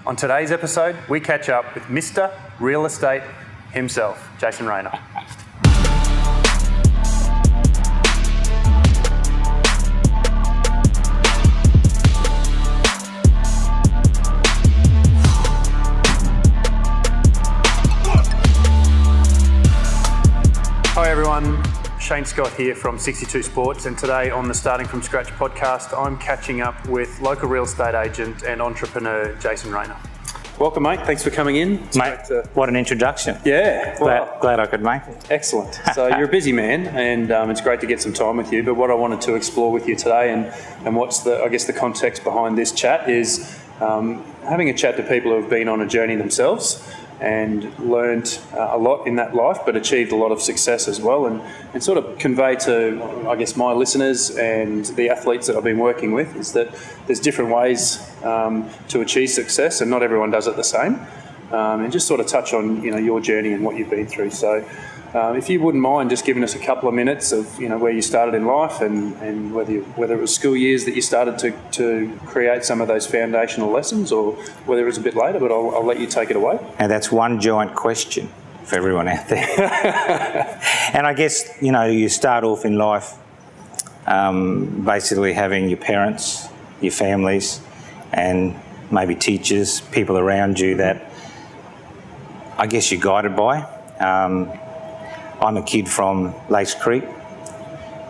On today's episode, we catch up with Mr. Real Estate himself, Jason Rayner. Hi everyone, Shane Scott here from 62 Sports, and today on the Starting From Scratch podcast, I'm catching up with local real estate agent and entrepreneur Jason Rayner. Welcome, mate. Thanks for coming in. Mate, what an introduction. Yeah. Glad I could make it. Excellent. So you're a busy man, and it's great to get some time with you. But what I wanted to explore with you today, and what's the context behind this chat is having a chat to people who have been on a journey themselves and learned a lot in that life, but achieved a lot of success as well, and sort of convey to, I guess, my listeners and the athletes that I've been working with is that there's different ways to achieve success, and not everyone does it the same. And just sort of touch on, your journey and what you've been through. So if you wouldn't mind just giving us a couple of minutes of, where you started in life and whether it was school years that you started to create some of those foundational lessons, or whether it was a bit later, but I'll let you take it away. And that's one giant question for everyone out there. And I guess, you start off in life basically having your parents, your families, and maybe teachers, people around you that I guess you're guided by. I'm a kid from Lakes Creek.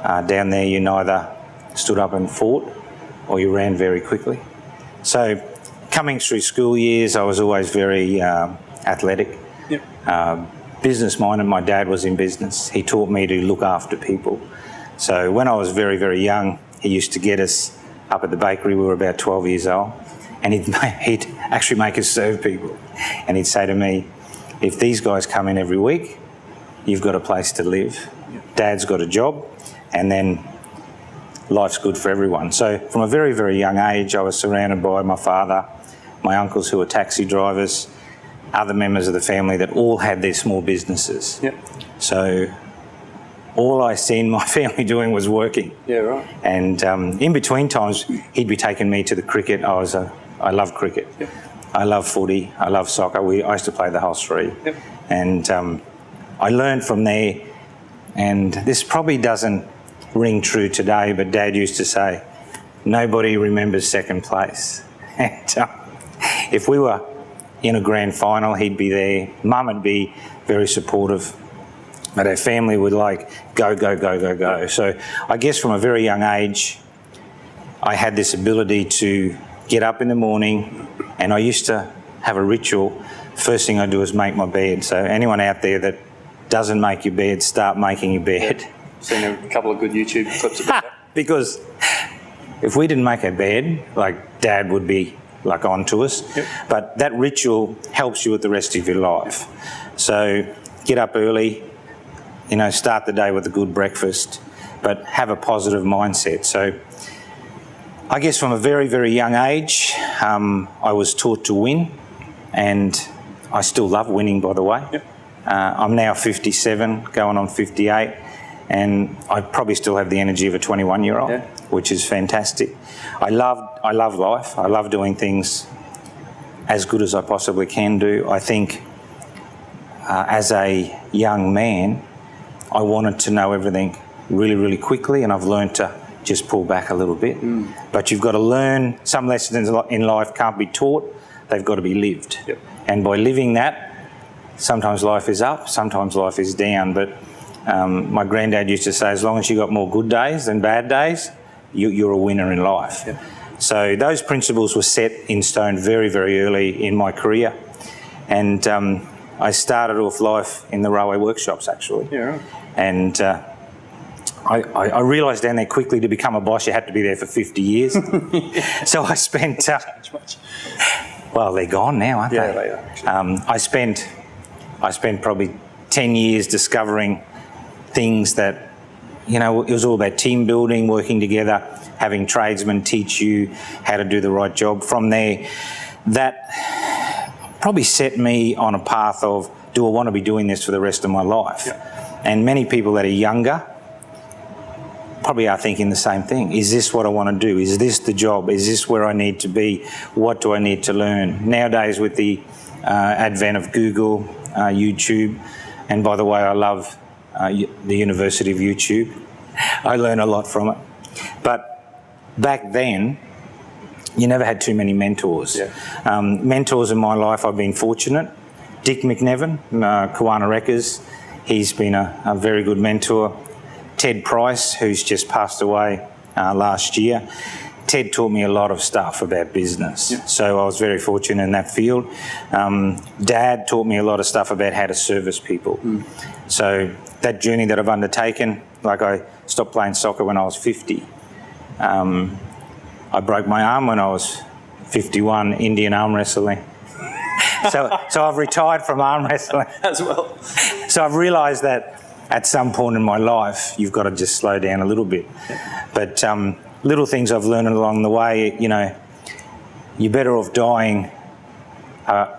Down there you neither stood up and fought or you ran very quickly. So coming through school years, I was always very athletic. Yep. Business-minded. My dad was in business. He taught me to look after people. So when I was very, very young, he used to get us up at the bakery. We were about 12 years old. And he'd actually make us serve people. And he'd say to me, if these guys come in every week, you've got a place to live. Dad's got a job, and then life's good for everyone. So from a very, very young age, I was surrounded by my father, my uncles who were taxi drivers, other members of the family that all had their small businesses. Yep. So all I seen my family doing was working. Yeah, right. And in between times, he'd be taking me to the cricket. I love cricket. Yep. I love footy. I love soccer. I used to play the whole three. Yep. And I learned from there, and this probably doesn't ring true today, but Dad used to say, nobody remembers second place. And if we were in a grand final, he'd be there. Mum would be very supportive, but our family would go, go, go, go, go. So I guess from a very young age, I had this ability to get up in the morning, and I used to have a ritual. First thing I do is make my bed. So anyone out there that doesn't make your bed, start making your bed. Seen a couple of good YouTube clips about that. Because if we didn't make our bed, Dad would be on to us. Yep. But that ritual helps you with the rest of your life. So get up early, start the day with a good breakfast, but have a positive mindset. So I guess from a very, very young age, I was taught to win, and I still love winning, by the way. Yep. I'm now 57, going on 58, and I probably still have the energy of a 21-year-old, yeah, which is fantastic. I love life. I love doing things as good as I possibly can do. I think as a young man, I wanted to know everything really, really quickly, and I've learned to just pull back a little bit. Mm. But you've got to learn. Some lessons in life can't be taught. They've got to be lived. Yep. And by living that, sometimes life is up, sometimes life is down. But my granddad used to say, as long as you got more good days than bad days, you're a winner in life. Yep. So those principles were set in stone very, very early in my career. And I started off life in the railway workshops, actually. Yeah, right. And I realised down there quickly, to become a boss, you had to be there for 50 years. So I spent... well, they're gone now, aren't they? Yeah, they are, actually. I spent probably 10 years discovering things that, it was all about team building, working together, having tradesmen teach you how to do the right job. From there, that probably set me on a path of, do I want to be doing this for the rest of my life? Yeah. And many people that are younger probably are thinking the same thing. Is this what I want to do? Is this the job? Is this where I need to be? What do I need to learn? Nowadays, with the advent of Google, YouTube, and by the way, I love the University of YouTube. I learn a lot from it. But back then, you never had too many mentors. Yeah. Mentors in my life, I've been fortunate. Dick McNevin, Kawana Wreckers, he's been a very good mentor. Ted Price, who's just passed away last year. Ted taught me a lot of stuff about business. Yeah. So I was very fortunate in that field. Dad taught me a lot of stuff about how to service people. So that journey that I've undertaken, like I stopped playing soccer when I was 50. I broke my arm when I was 51, Indian arm wrestling. So I've retired from arm wrestling. As well. So I've realised that at some point in my life, you've got to just slow down a little bit. But little things I've learned along the way, you know, you're better off dying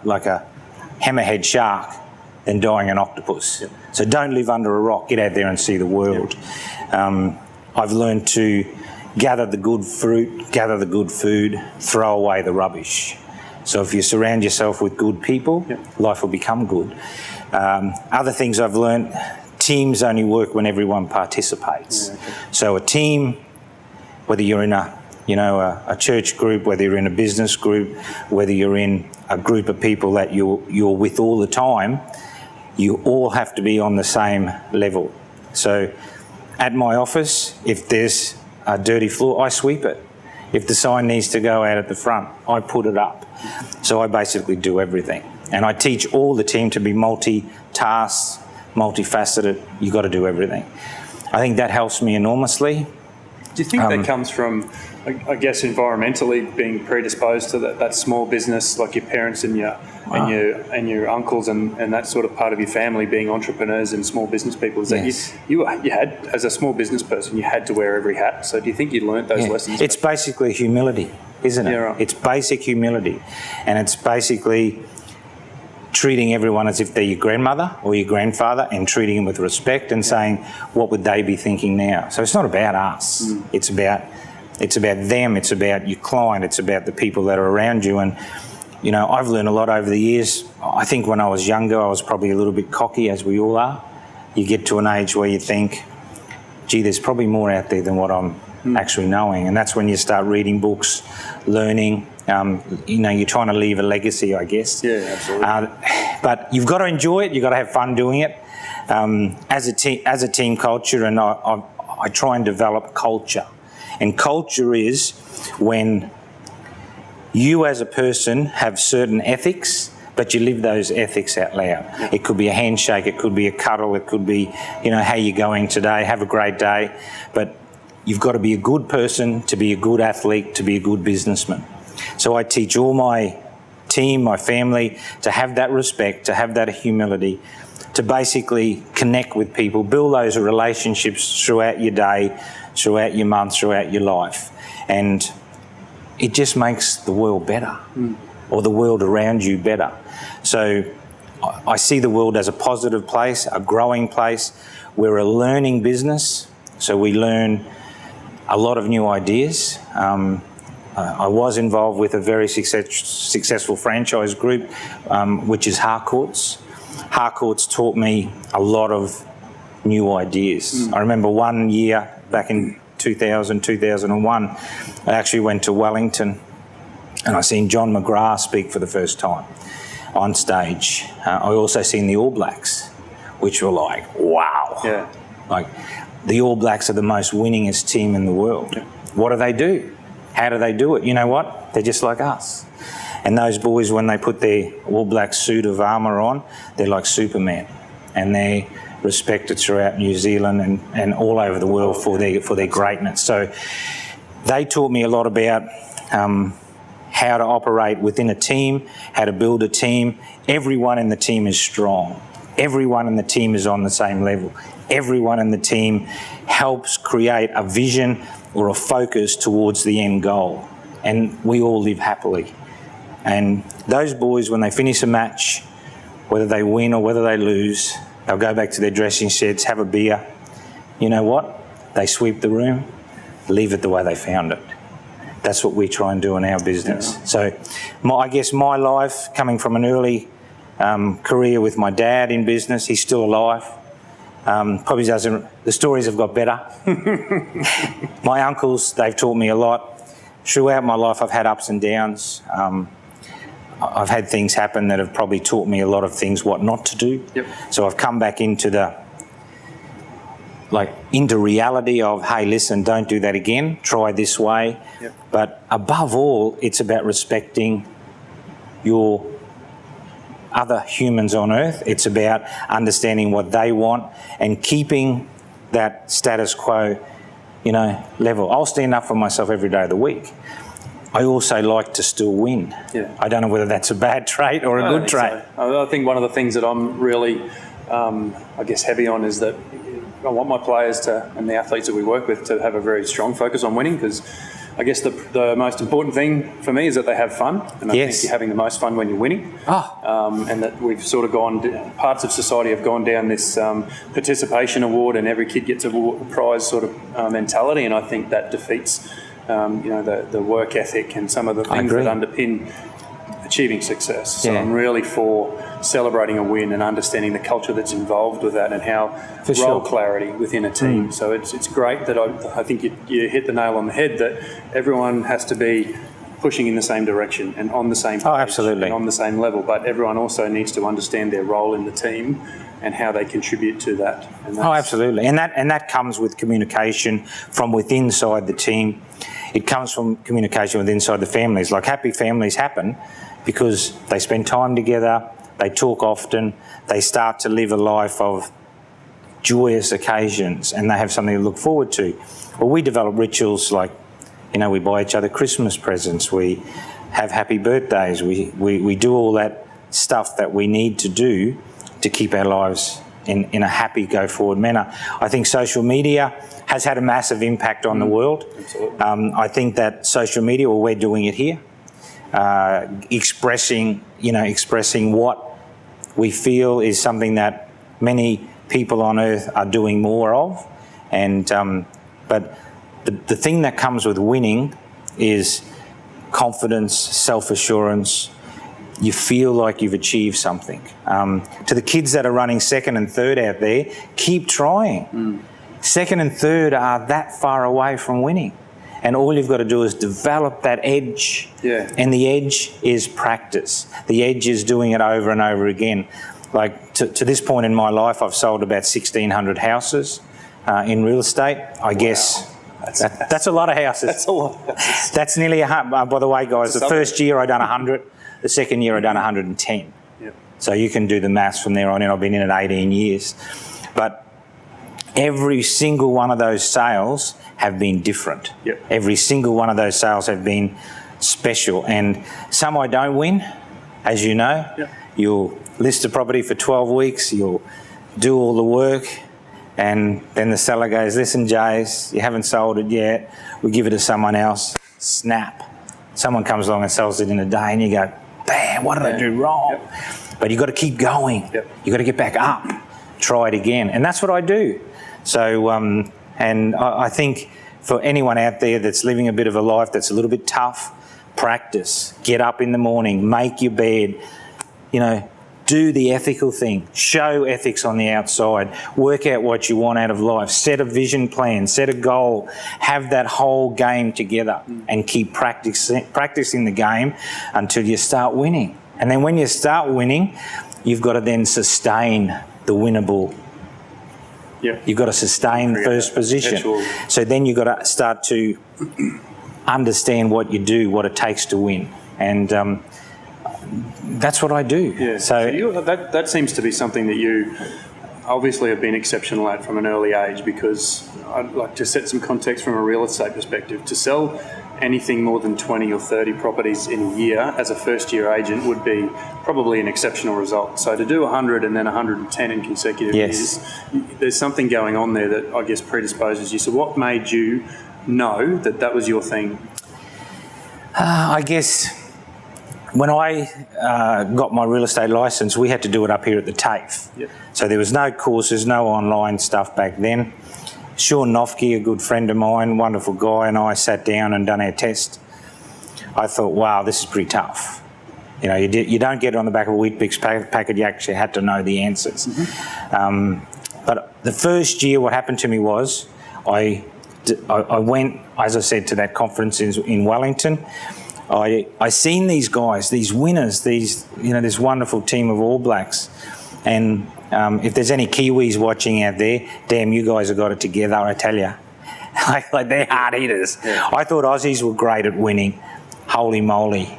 like a hammerhead shark than dying an octopus. Yep. So don't live under a rock, get out there and see the world. Yep. I've learned to gather the good fruit, gather the good food, throw away the rubbish. So if you surround yourself with good people, yep, life will become good. Other things I've learned, teams only work when everyone participates. Yeah, okay. So a team, whether you're in a church group, whether you're in a business group, whether you're in a group of people that you're with all the time, you all have to be on the same level. So at my office, if there's a dirty floor, I sweep it. If the sign needs to go out at the front, I put it up. So I basically do everything. And I teach all the team to be multi-tasked, multifaceted. You've got to do everything. I think that helps me enormously. Do you think that comes from, I guess, environmentally being predisposed to that small business, like your parents and your uncles and that sort of part of your family being entrepreneurs and small business people? Is yes. that you had, as a small business person, you had to wear every hat. So do you think you learnt those lessons? It's basically humility, isn't it? Yeah, right. It's basic humility, and it's basically treating everyone as if they're your grandmother or your grandfather and treating them with respect and saying, what would they be thinking now? So it's not about us. It's about them. It's about your client. It's about the people that are around you. And, you know, I've learned a lot over the years. I think when I was younger, I was probably a little bit cocky, as we all are. You get to an age where you think, gee, there's probably more out there than what I'm actually knowing. And that's when you start reading books, learning. You know, you're trying to leave a legacy, I guess. Yeah, absolutely. But you've got to enjoy it. You've got to have fun doing it. As a team culture, and I try and develop culture. And culture is when you as a person have certain ethics, but you live those ethics out loud. Yeah. It could be a handshake, it could be a cuddle, it could be, you know, how you going today, have a great day. But you've got to be a good person to be a good athlete, to be a good businessman. So I teach all my team, my family, to have that respect, to have that humility, to basically connect with people, build those relationships throughout your day, throughout your month, throughout your life. And it just makes the world better, or the world around you better. So I see the world as a positive place, a growing place. We're a learning business, so we learn a lot of new ideas. I was involved with a very successful franchise group, which is Harcourts. Harcourts taught me a lot of new ideas. I remember one year back in 2000, 2001, I actually went to Wellington and I seen John McGrath speak for the first time on stage. I also seen the All Blacks, which were like, wow. Yeah. Like, the All Blacks are the most winningest team in the world. Yeah. What do? How do they do it? You know what? They're just like us. And those boys, when they put their All Black suit of armour on, they're like Superman. And they're respected throughout New Zealand and all over the world for their greatness. So they taught me a lot about how to operate within a team, how to build a team. Everyone in the team is strong. Everyone in the team is on the same level. Everyone in the team helps create a vision or a focus towards the end goal. And we all live happily. And those boys, when they finish a match, whether they win or whether they lose, they'll go back to their dressing sheds, have a beer. You know what? they sweep the room, leave it the way they found it. That's what we try and do in our business. Yeah. So I guess my life, coming from an early career with my dad in business, he's still alive. Probably doesn't, the stories have got better. My uncles, they've taught me a lot. Throughout my life, I've had ups and downs. I've had things happen that have probably taught me a lot of things, what not to do. Yep. So I've come back into into reality of, hey, listen, don't do that again. Try this way. Yep. But above all, it's about respecting your other humans on earth. It's about understanding what they want and keeping that status quo, level. I'll stand up for myself every day of the week. I also like to still win. Yeah. I don't know whether that's a bad trait or a good trait. So. I think one of the things that I'm really, heavy on is that I want my players and the athletes that we work with to have a very strong focus on winning, because I guess the most important thing for me is that they have fun, and I think you're having the most fun when you're winning. And that we've sort of parts of society have gone down this participation award and every kid gets a prize sort of mentality, and I think that defeats the work ethic and some of the things that underpin achieving success. So I'm really for celebrating a win and understanding the culture that's involved with that and how role clarity within a team. So it's great that I think you hit the nail on the head, that everyone has to be pushing in the same direction and on the same page and on the same level, but everyone also needs to understand their role in the team and how they contribute to that. And absolutely. And that comes with communication from within inside the team. It comes from communication with inside the families. Like, happy families happen because they spend time together, they talk often, they start to live a life of joyous occasions, and they have something to look forward to. Well, we develop rituals like, we buy each other Christmas presents, we have happy birthdays, we do all that stuff that we need to do to keep our lives in a happy go-forward manner. I think social media has had a massive impact on the world. Absolutely. I think that social media, we're doing it here, expressing what we feel is something that many people on earth are doing more of. And but the thing that comes with winning is confidence, self-assurance. You feel like you've achieved something. To the kids that are running second and third out there, keep trying. Second and third are that far away from winning. And all you've got to do is develop that edge. Yeah. And the edge is practice. The edge is doing it over and over again. Like, to this point in my life, I've sold about 1,600 houses in real estate. I guess that's a lot of houses. That's a lot. That's nearly 100. By the way, guys, the first year I done 100. The second year I done 110. Yep. So you can do the maths from there on in. I've been in it 18 years. But every single one of those sales have been different. Yep. Every single one of those sales have been special. And some I don't win, as you know. Yep. You'll list a property for 12 weeks, you'll do all the work, and then the seller goes, listen, Jays, you haven't sold it yet. We give it to someone else. Snap. Someone comes along and sells it in a day, and you go, bam, what did I do wrong? Yep. But you've got to keep going. Yep. You've got to get back up, try it again. And that's what I do. So, and I think for anyone out there that's living a bit of a life that's a little bit tough, practice. Get up in the morning, make your bed, do the ethical thing, show ethics on the outside, work out what you want out of life, set a vision plan, set a goal, have that whole game together and keep practicing the game until you start winning. And then when you start winning, you've got to then sustain the winnable. Yeah. You've got to sustain first position. So then you've got to start to understand what you do, what it takes to win. And that's what I do. Yeah. So that seems to be something that you obviously have been exceptional at from an early age, because I'd like to set some context from a real estate perspective. To sell anything more than 20 or 30 properties in a year as a first-year agent would be probably an exceptional result. So to do 100 and then 110 in consecutive years, there's something going on there that I guess predisposes you. So what made you know that that was your thing? I guess when I got my real estate licence, we had to do it up here at the TAFE. Yep. So there was no courses, no online stuff back then. Sean Nofke, a good friend of mine, wonderful guy, and I sat down and done our test. I thought, wow, this is pretty tough. You know, you don't get it on the back of a Weet-Bix packet, you actually had to know the answers. But the first year, what happened to me was I went, as I said, to that conference in Wellington. I seen these guys, these winners, this wonderful team of All Blacks. And if there's any Kiwis watching out there, damn, you guys have got it together, I tell you. like they're hard hitters. Yeah. I thought Aussies were great at winning. Holy moly.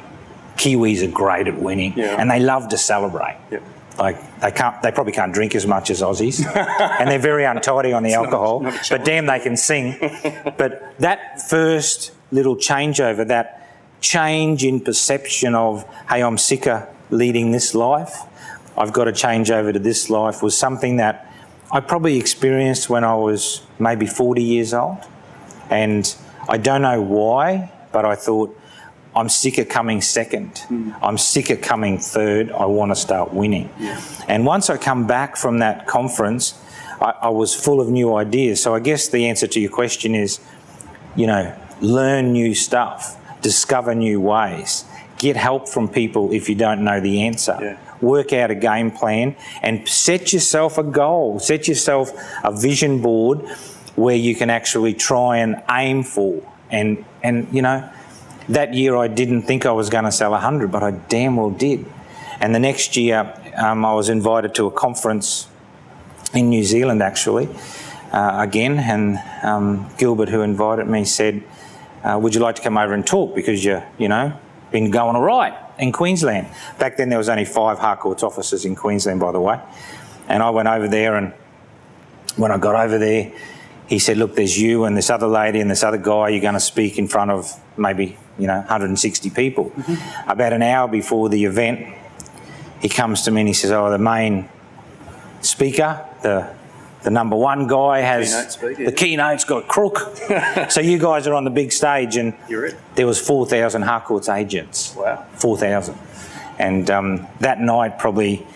Kiwis are great at winning, and they love to celebrate. Yep. Like they probably can't drink as much as Aussies, and they're very untidy on the alcohol. But damn, they can sing. But that first little changeover, that change in perception of, hey, I'm sick of leading this life, I've got to change over to this life, was something that I probably experienced when I was maybe 40 years old, and I don't know why, but I thought, I'm sick of coming second. I'm sick of coming third. I want to start winning. Yeah. And once I come back from that conference, I was full of new ideas. So I guess the answer to your question is, you know, learn new stuff, discover new ways, get help from people if you don't know the answer, work out a game plan and set yourself a goal, set yourself a vision board where you can actually try and aim for. And you know, that year I didn't think I was going to sell 100, but I damn well did. And the next year I was invited to a conference in New Zealand actually, again, and Gilbert, who invited me, said, would you like to come over and talk because you know, been going all right in Queensland. Back then there was only 5 Harcourts offices in Queensland, by the way. And I went over there, and when I got over there, he said, look, there's you and this other lady and this other guy, you're going to speak in front of maybe, you know, 160 people. About an hour before the event, he comes to me and he says, oh, the main speaker, the number one guy has the keynote's got crook. So you guys are on the big stage, and there was 4,000 Harcourts agents. Wow. 4,000. And that night probably,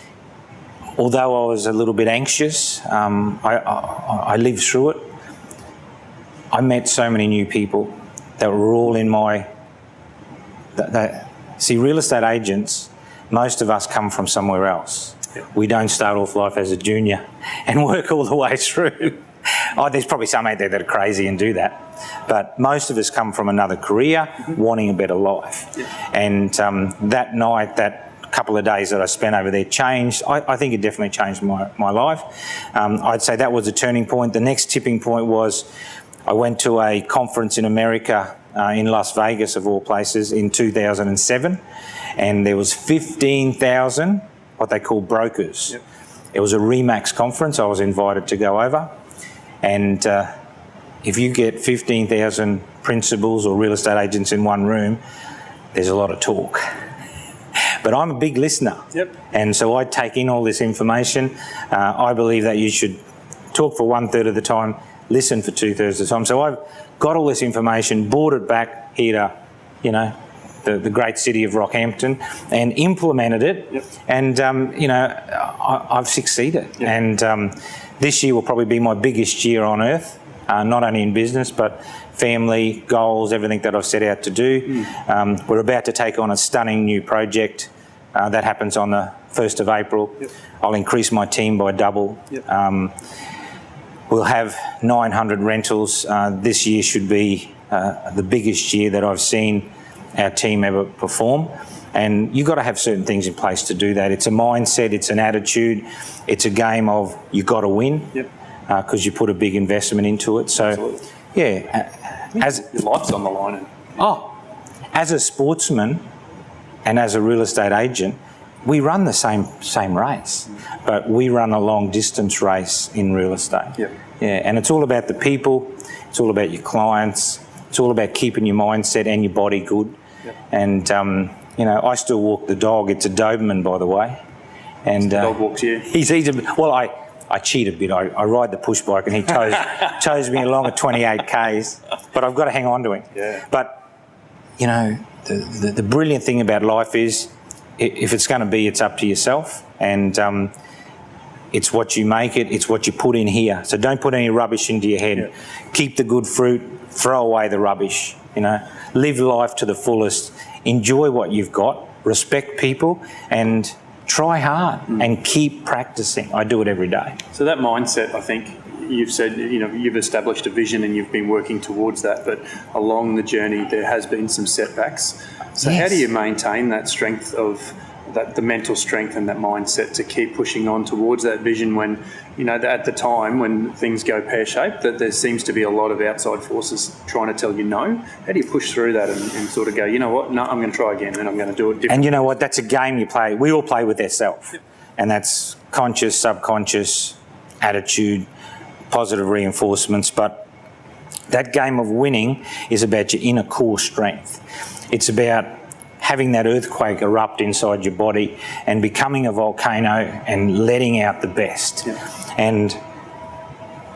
although I was a little bit anxious, I lived through it. I met so many new people that were all in my... See, real estate agents, most of us come from somewhere else. We don't start off life as a junior and work all the way through. Oh, there's probably some out there that are crazy and do that. But most of us come from another career, wanting a better life. And that night, that couple of days that I spent over there changed. I think it definitely changed my life. I'd say that was a turning point. The next tipping point was I went to a conference in America, in Las Vegas, of all places, in 2007. And there was 15,000... what they call brokers. Yep. It was a Remax conference. I was invited to go over. And if you get 15,000 principals or real estate agents in one room, there's a lot of talk. But I'm a big listener. Yep. And so I take in all this information. I believe that you should talk for 1/3 of the time, listen for 2/3 of the time. So I've got all this information, brought it back here to, you know, the great city of Rockhampton, and implemented it. Yep. And, you know, I've succeeded. Yep. And this year will probably be my biggest year on earth, not only in business, but family, goals, everything that I've set out to do. We're about to take on a stunning new project that happens on the 1st of April. Yep. I'll increase my team by double. Yep. We'll have 900 rentals. This year should be the biggest year that I've seen our team ever perform. And you've got to have certain things in place to do that. It's a mindset, it's an attitude, it's a game of you've got to win, because you put a big investment into it. So, absolutely. Yeah. As your life's on the line. As a sportsman and as a real estate agent, we run the same race, but we run a long distance race in real estate. Yep. Yeah, and it's all about the people, it's all about your clients, it's all about keeping your mindset and your body good. Yep. And, you know, I still walk the dog. It's a Doberman, by the way. And the dog walks you? Well, I cheat a bit. I ride the push bike, and he tows me along at 28 Ks, but I've got to hang on to him. Yeah. But, you know, the brilliant thing about life is if it's going to be, it's up to yourself. And it's what you make it, it's what you put in here. So don't put any rubbish into your head. Keep the good fruit, throw away the rubbish, you know. Live life to the fullest, enjoy what you've got, respect people, and try hard and keep practicing. I do it every day. So that mindset, I think, you've said, you know, you've established a vision and you've been working towards that, but along the journey there has been some setbacks. So how do you maintain that strength of the mental strength and that mindset to keep pushing on towards that vision when, you know, at the time when things go pear-shaped, that there seems to be a lot of outside forces trying to tell you no? How do you push through that and sort of go, you know what, no, I'm going to try again and I'm going to do it differently? And you know what, that's a game you play. We all play with ourselves. And that's conscious, subconscious, attitude, positive reinforcements. But that game of winning is about your inner core strength. It's about having that earthquake erupt inside your body and becoming a volcano and letting out the best. And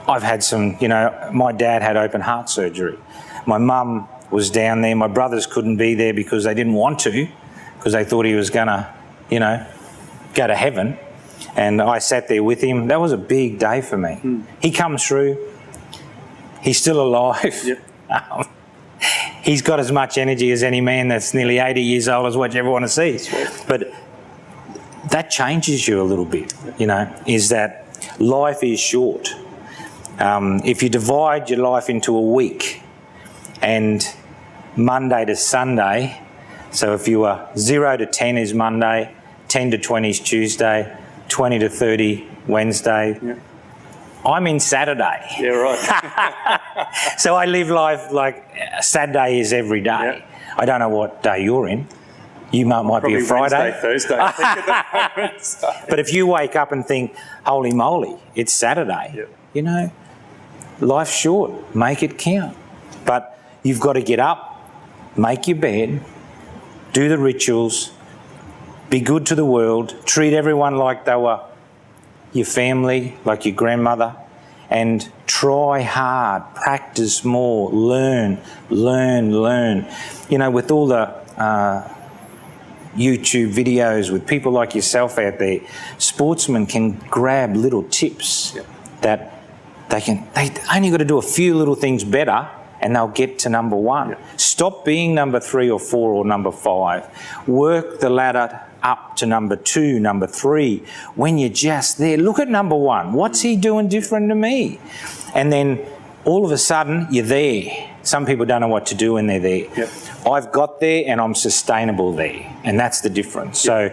I've had some, you know, my dad had open heart surgery. My mum was down there. My brothers couldn't be there because they didn't want to, because they thought he was going to, you know, go to heaven. And I sat there with him. That was a big day for me. He comes through. He's still alive. He's got as much energy as any man that's nearly 80 years old, is what you ever want to see. But that changes you a little bit, you know, is that life is short. If you divide your life into a week and Monday to Sunday, so if you are 0 to 10 is Monday, 10 to 20 is Tuesday, 20 to 30 Wednesday, I'm in Saturday. Yeah, right. So I live life like Saturday is every day. I don't know what day you're in. You might be a Friday. Wednesday, Thursday, I think at the moment. So. But if you wake up and think, holy moly, it's Saturday, you know, life's short. Make it count. But you've got to get up, make your bed, do the rituals, be good to the world, treat everyone like they were your family, like your grandmother, and try hard, practice more, learn. You know, with all the YouTube videos with people like yourself out there, sportsmen can grab little tips that they only got to do a few little things better and they'll get to number one. Stop being number 3 or 4 or number 5. Work the ladder up to number 2, number 3. When you're just there, look at number 1. What's he doing different to me? And then all of a sudden, you're there. Some people don't know what to do when they're there. I've got there and I'm sustainable there. And that's the difference. So,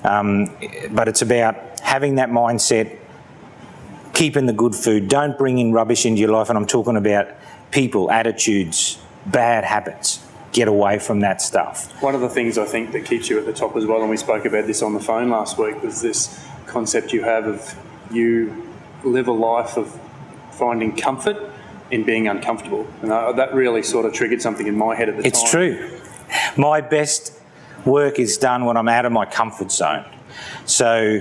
but it's about having that mindset, keeping the good food. Don't bring in rubbish into your life. And I'm talking about people, attitudes, bad habits. Get away from that stuff. One of the things I think that keeps you at the top as well, and we spoke about this on the phone last week, was this concept you have of you live a life of finding comfort in being uncomfortable. And that really sort of triggered something in my head at the time. It's true. My best work is done when I'm out of my comfort zone. So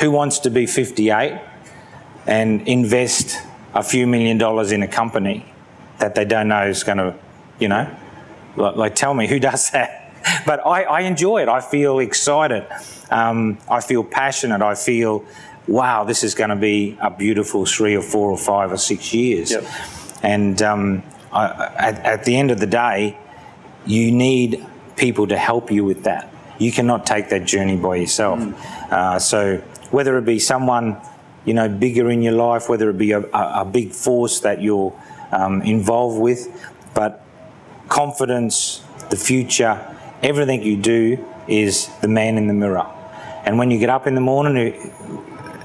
who wants to be 58 and invest a few $1 million in a company that they don't know is going to, you know, like tell me who does that? But I enjoy it. I feel excited. I feel passionate. I feel, wow, this is going to be a beautiful 3 or 4 or 5 or 6 years. And at the end of the day, you need people to help you with that. You cannot take that journey by yourself. So whether it be someone, you know, bigger in your life, whether it be a big force that you're involved with, but confidence, the future, everything you do is the man in the mirror. And when you get up in the morning,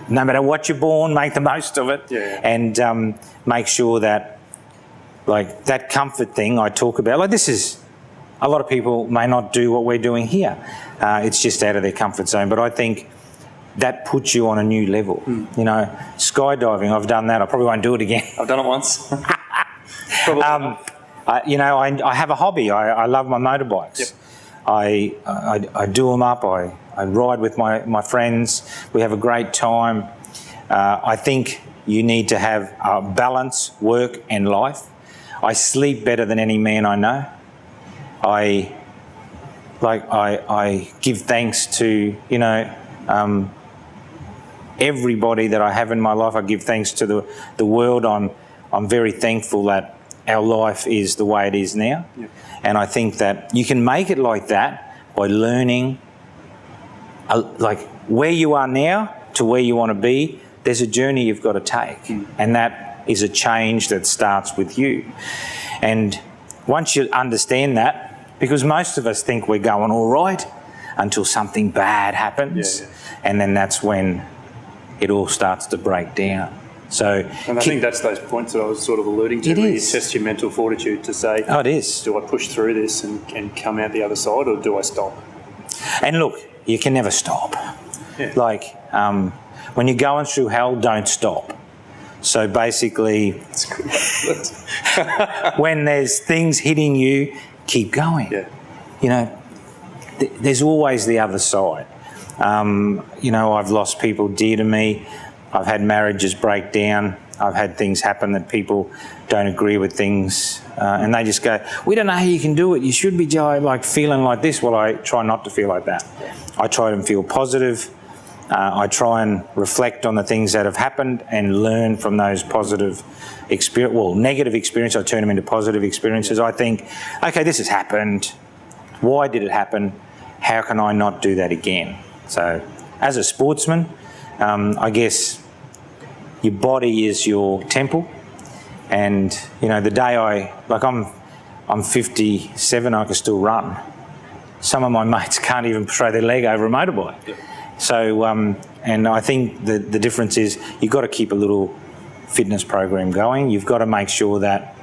no matter what you're born, make the most of it. And make sure that, like, that comfort thing I talk about, like this is, a lot of people may not do what we're doing here. It's just out of their comfort zone. But I think that puts you on a new level. You know, skydiving, I've done that. I probably won't do it again. I've done it once. You know, I have a hobby. I love my motorbikes. I do them up. I ride with my friends. We have a great time. I think you need to have a balance, work and life. I sleep better than any man I know. I give thanks to, you know, everybody that I have in my life. I give thanks to the world. I'm very thankful that our life is the way it is now. Yeah. And I think that you can make it like that by learning, like where you are now to where you want to be. There's a journey you've got to take, and that is a change that starts with you. And once you understand that, because most of us think we're going all right until something bad happens, and then that's when it all starts to break down. So, and I think that's those points that I was sort of alluding to. It is. You test your mental fortitude to say, oh, it is. Do I push through this and come out the other side, or do I stop? And look, you can never stop. Yeah. Like, when you're going through hell, don't stop. So basically, That's good. when there's things hitting you, keep going. Yeah. You know, there's always the other side. You know, I've lost people dear to me. I've had marriages break down. I've had things happen that people don't agree with things, and they just go, we don't know how you can do it. You should be like feeling like this. Well, I try not to feel like that. I try and feel positive. I try and reflect on the things that have happened and learn from those positive negative experiences. I turn them into positive experiences. I think, okay, this has happened. Why did it happen? How can I not do that again? So, as a sportsman, I guess your body is your temple, and you know the day I'm 57, I can still run. Some of my mates can't even throw their leg over a motorbike. Yeah. So, and I think the difference is you've got to keep a little fitness program going. You've got to make sure that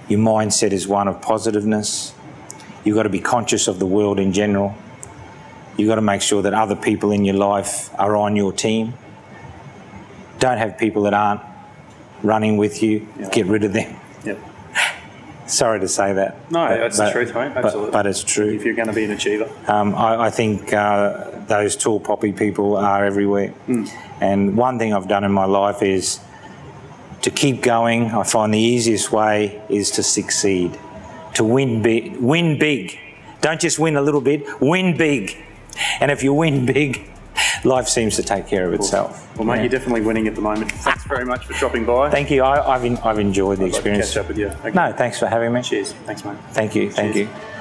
your mindset is one of positiveness. You've got to be conscious of the world in general. You've got to make sure that other people in your life are on your team. Don't have people that aren't running with you. Yeah. Get rid of them. Yep. Sorry to say that. No, that's the truth, mate. Absolutely. But it's true. If you're going to be an achiever. I think those tall poppy people are everywhere. And one thing I've done in my life is to keep going. I find the easiest way is to succeed, to win big. Win big. Don't just win a little bit, win big. And if you win big, life seems to take care of itself. Well, mate, you're definitely winning at the moment. Thanks very much for dropping by. Thank you. I've enjoyed the experience. I'd like to catch up with you. Okay. No, thanks for having me. Cheers. Thanks, mate. Thank you. Thank Cheers. you.